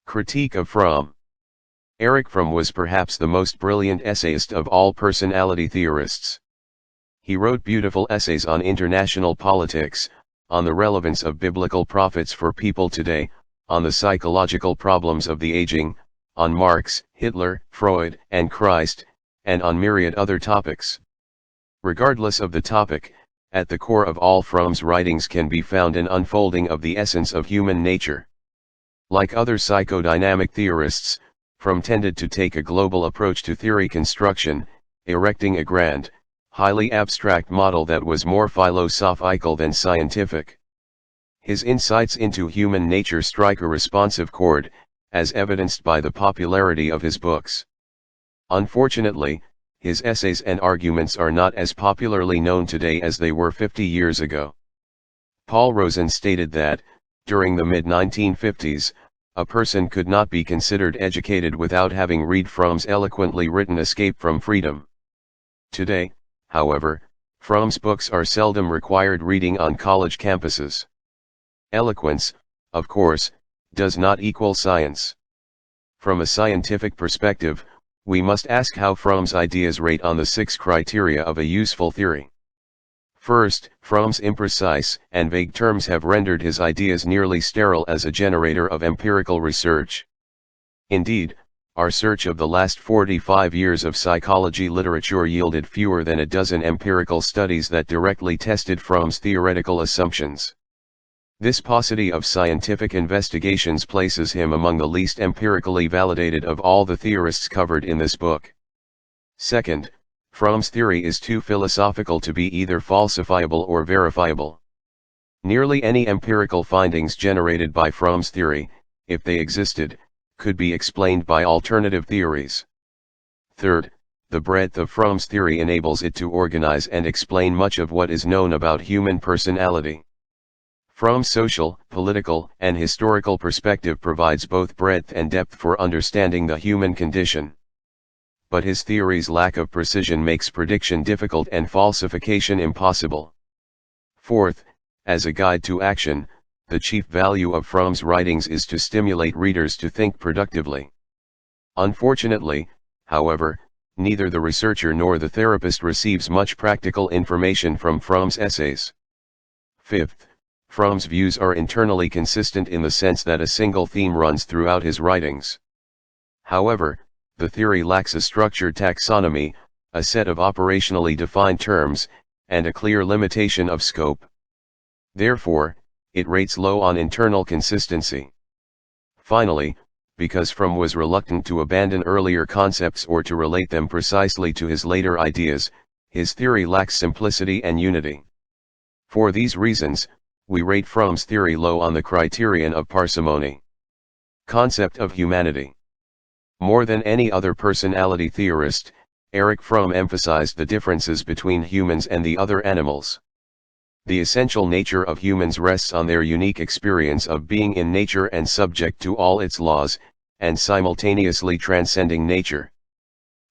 Critique of Fromm. Erich Fromm was perhaps the most brilliant essayist of all personality theorists. He wrote beautiful essays on international politics, on the relevance of biblical prophets for people today, on the psychological problems of the aging, on Marx, Hitler, Freud, and Christ, and on myriad other topics. Regardless of the topic, at the core of all Fromm's writings can be found an unfolding of the essence of human nature. Like other psychodynamic theorists, Fromm tended to take a global approach to theory construction, erecting a grand, highly abstract model that was more philosophical than scientific. His insights into human nature strike a responsive chord, as evidenced by the popularity of his books. Unfortunately, his essays and arguments are not as popularly known today as they were 50 years ago. Paul Rosen stated that, during the mid-1950s, a person could not be considered educated without having read Fromm's eloquently written Escape from Freedom. Today, however, Fromm's books are seldom required reading on college campuses. Eloquence, of course, does not equal science. From a scientific perspective, we must ask how Fromm's ideas rate on the 6 criteria of a useful theory. First, Fromm's imprecise and vague terms have rendered his ideas nearly sterile as a generator of empirical research. Indeed, our search of the last 45 years of psychology literature yielded fewer than a dozen empirical studies that directly tested Fromm's theoretical assumptions. This paucity of scientific investigations places him among the least empirically validated of all the theorists covered in this book. Second, Fromm's theory is too philosophical to be either falsifiable or verifiable. Nearly any empirical findings generated by Fromm's theory, if they existed, could be explained by alternative theories. Third, the breadth of Fromm's theory enables it to organize and explain much of what is known about human personality. Fromm's social, political, and historical perspective provides both breadth and depth for understanding the human condition. But his theory's lack of precision makes prediction difficult and falsification impossible. Fourth, as a guide to action, the chief value of Fromm's writings is to stimulate readers to think productively. Unfortunately, however, neither the researcher nor the therapist receives much practical information from Fromm's essays. Fifth, Fromm's views are internally consistent in the sense that a single theme runs throughout his writings. However, the theory lacks a structured taxonomy, a set of operationally defined terms, and a clear limitation of scope. Therefore, it rates low on internal consistency. Finally, because Fromm was reluctant to abandon earlier concepts or to relate them precisely to his later ideas, his theory lacks simplicity and unity. For these reasons, we rate Fromm's theory low on the criterion of parsimony. Concept of humanity. More than any other personality theorist, Erich Fromm emphasized the differences between humans and the other animals. The essential nature of humans rests on their unique experience of being in nature and subject to all its laws, and simultaneously transcending nature.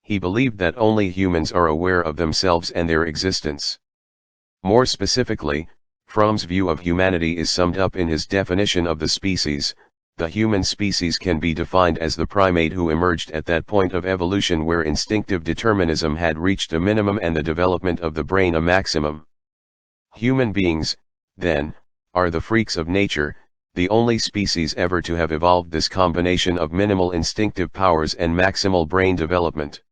He believed that only humans are aware of themselves and their existence. More specifically, Fromm's view of humanity is summed up in his definition of the species. The human species can be defined as the primate who emerged at that point of evolution where instinctive determinism had reached a minimum and the development of the brain a maximum. Human beings, then, are the freaks of nature, the only species ever to have evolved this combination of minimal instinctive powers and maximal brain development.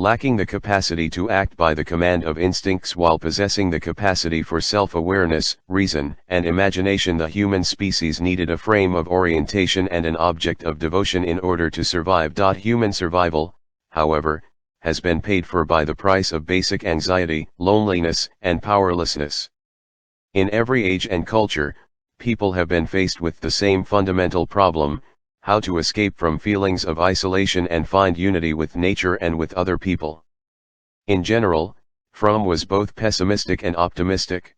Lacking the capacity to act by the command of instincts while possessing the capacity for self-awareness, reason, and imagination, the human species needed a frame of orientation and an object of devotion in order to survive. Human survival, however, has been paid for by the price of basic anxiety, loneliness, and powerlessness. In every age and culture, people have been faced with the same fundamental problem: how to escape from feelings of isolation and find unity with nature and with other people. In general, Fromm was both pessimistic and optimistic.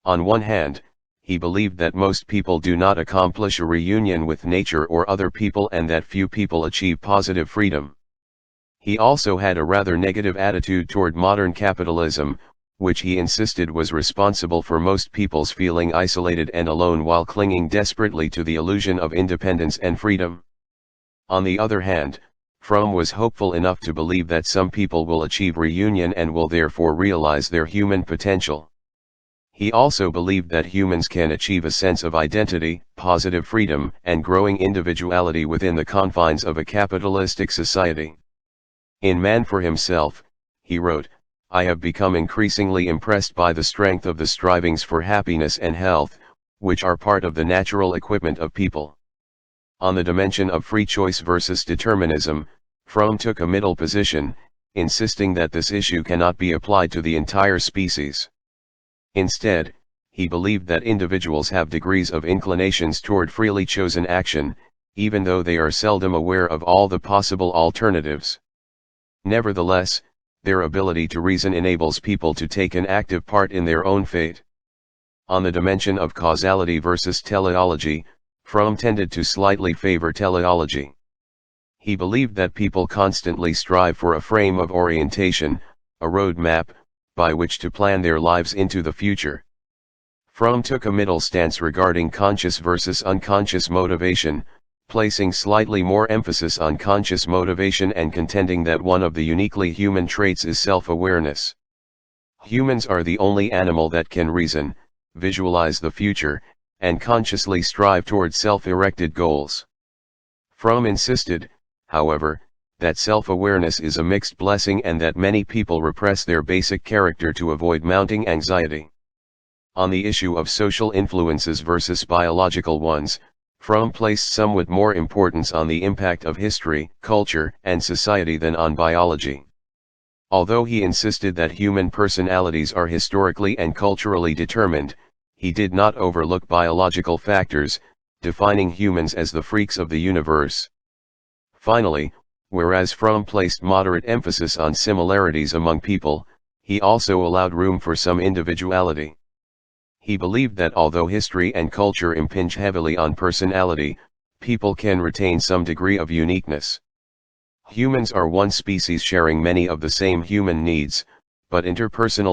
On one hand, he believed that most people do not accomplish a reunion with nature or other people and that few people achieve positive freedom. He also had a rather negative attitude toward modern capitalism, which he insisted was responsible for most people's feeling isolated and alone while clinging desperately to the illusion of independence and freedom. On the other hand, Fromm was hopeful enough to believe that some people will achieve reunion and will therefore realize their human potential. He also believed that humans can achieve a sense of identity, positive freedom, and growing individuality within the confines of a capitalistic society. In Man for Himself, he wrote, "I have become increasingly impressed by the strength of the strivings for happiness and health, which are part of the natural equipment of people." On the dimension of free choice versus determinism, Fromm took a middle position, insisting that this issue cannot be applied to the entire species. Instead, he believed that individuals have degrees of inclinations toward freely chosen action, even though they are seldom aware of all the possible alternatives. Nevertheless, their ability to reason enables people to take an active part in their own fate. On the dimension of causality versus teleology, Fromm tended to slightly favor teleology. He believed that people constantly strive for a frame of orientation, a roadmap, by which to plan their lives into the future. Fromm took a middle stance regarding conscious versus unconscious motivation, placing slightly more emphasis on conscious motivation and contending that one of the uniquely human traits is self-awareness. Humans are the only animal that can reason, visualize the future, and consciously strive toward self-erected goals. Fromm insisted, however, that self-awareness is a mixed blessing and that many people repress their basic character to avoid mounting anxiety. On the issue of social influences versus biological ones, Fromm placed somewhat more importance on the impact of history, culture, and society than on biology. Although he insisted that human personalities are historically and culturally determined, he did not overlook biological factors, defining humans as the freaks of the universe. Finally, whereas Fromm placed moderate emphasis on similarities among people, he also allowed room for some individuality. He believed that although history and culture impinge heavily on personality, people can retain some degree of uniqueness. Humans are one species sharing many of the same human needs, but interpersonal